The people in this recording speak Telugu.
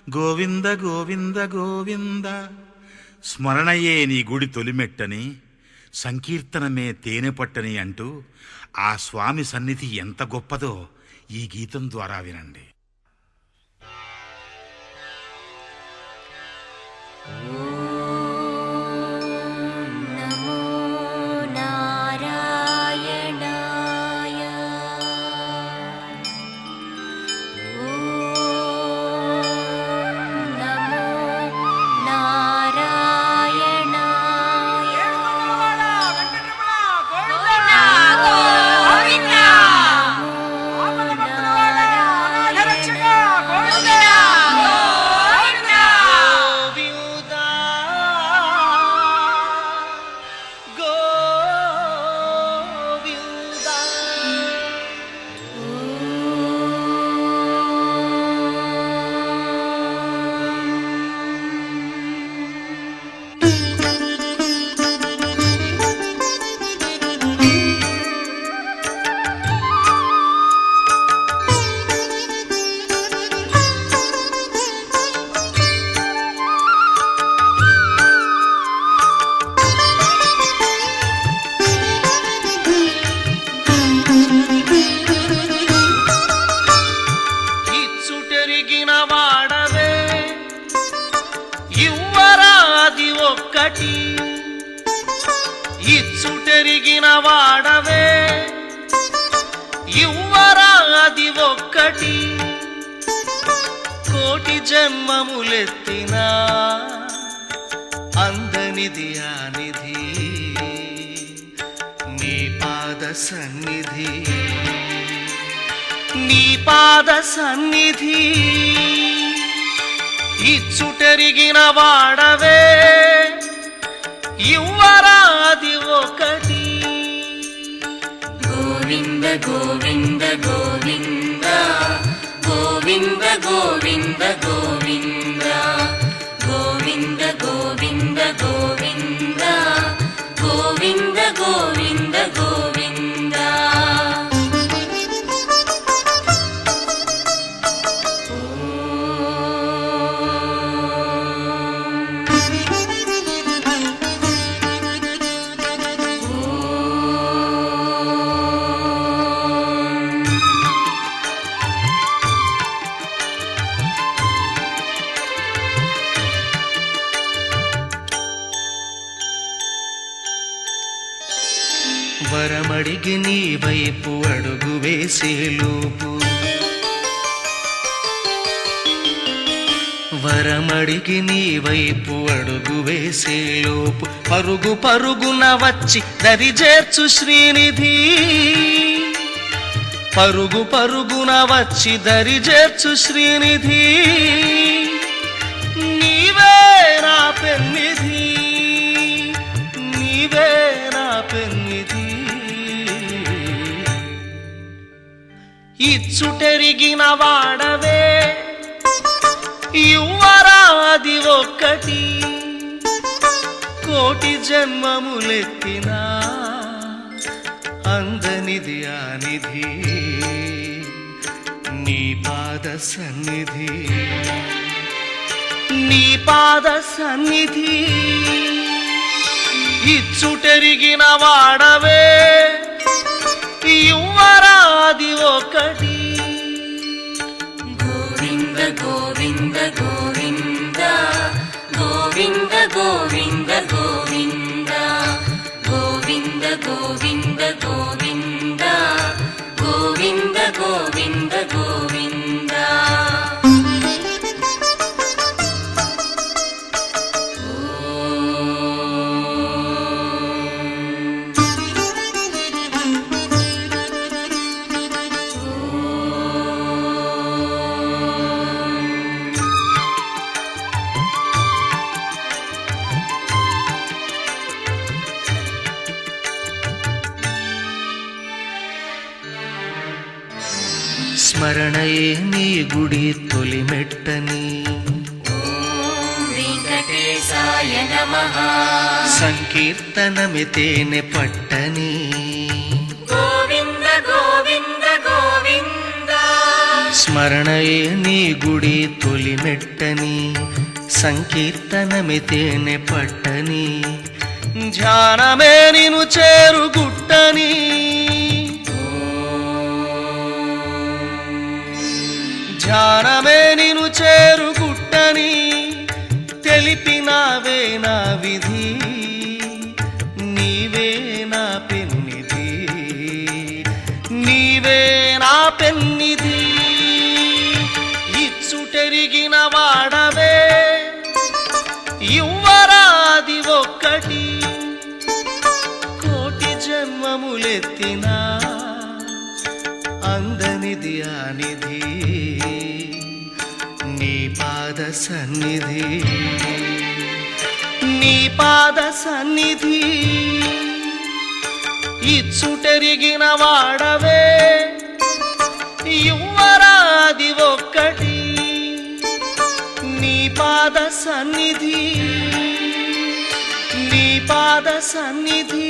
గోవింద గోవింద గోవింద. స్మరణయే నీ గుడి తొలిమెట్టని, సంకీర్తనమే తేనె పట్టని అంటూ ఆ స్వామి సన్నిధి ఎంత గొప్పదో ఈ గీతం ద్వారా వినండి. ఇచ్చుటెరిగిన వాడవే ఇవ్వరాది ఒక్కటి, కోటి జన్మములెత్తినా అందనిది ఆ నిధి, నీ పాద సన్నిధి, నీ పాద సన్నిధి. ఇచ్చుటెరిగిన వాడవే ఇవ్వరాది ఒకటి. గోవింద గోవింద గోవింద గోవింద గోవింద గోవింద గోవింద గోవింద గోవింద గోవింద గోవింద గోవింద. వరమడిగి నీ వైపు అడుగు వేసేలోపు, వరమడిగి నీ వైపు అడుగు వేసేలోపు, పరుగు పరుగున వచ్చి దరి చేర్చు శ్రీనిధి, పరుగు పరుగున వచ్చి దరి చేర్చు శ్రీనిధి. నీవే నా పెన్నిధి, నీవే నా పెన్నిధి. ఇచ్చుటెరిగిన వాడవే ఇవ్వరాది ఒక్కటి, కోటి జన్మములెత్తినా అందనిది ఆ నిధి, నీ పాద సన్నిధి, నీ పాద సన్నిధి. ఇచ్చుటెరిగిన వాడవే ఇవ్వరాది ఒకటి. గోవింద గోవింద గోవింద గోవింద గోవింద గోవింద గోవింద గోవింద గోవింద గోవింద గోవింద గోవింద. స్మరణయే నీ గుడి తొలిమెట్టని, వెంకటేశాయ నమః. సంకీర్తనమే తేనె పట్టని, గోవింద గోవింద గోవింద. స్మరణయే నీ గుడి తొలిమెట్టని సంకీర్తనమే తేనె పట్టని ధ్యానమే నిను చేరుగుట్టని ధ్యానమే నిను చేరుగుట్టని తెలిపినావే నా విధి నీవే నా పెన్నిధి నీవే నా పెన్నిధి ఇచ్చుటెరిగిన వాడవే ఇవ్వరాది ఒక్కటి కోటి జన్మములెత్తినా అందనిది ఆనిధి నీ పాద సన్నిధి నీ పాద సన్నిధి ఇచ్చుటెరిగిన వాడవే యువరాది ఒక్కటి నీ పాద సన్నిధి నీ పాద సన్నిధి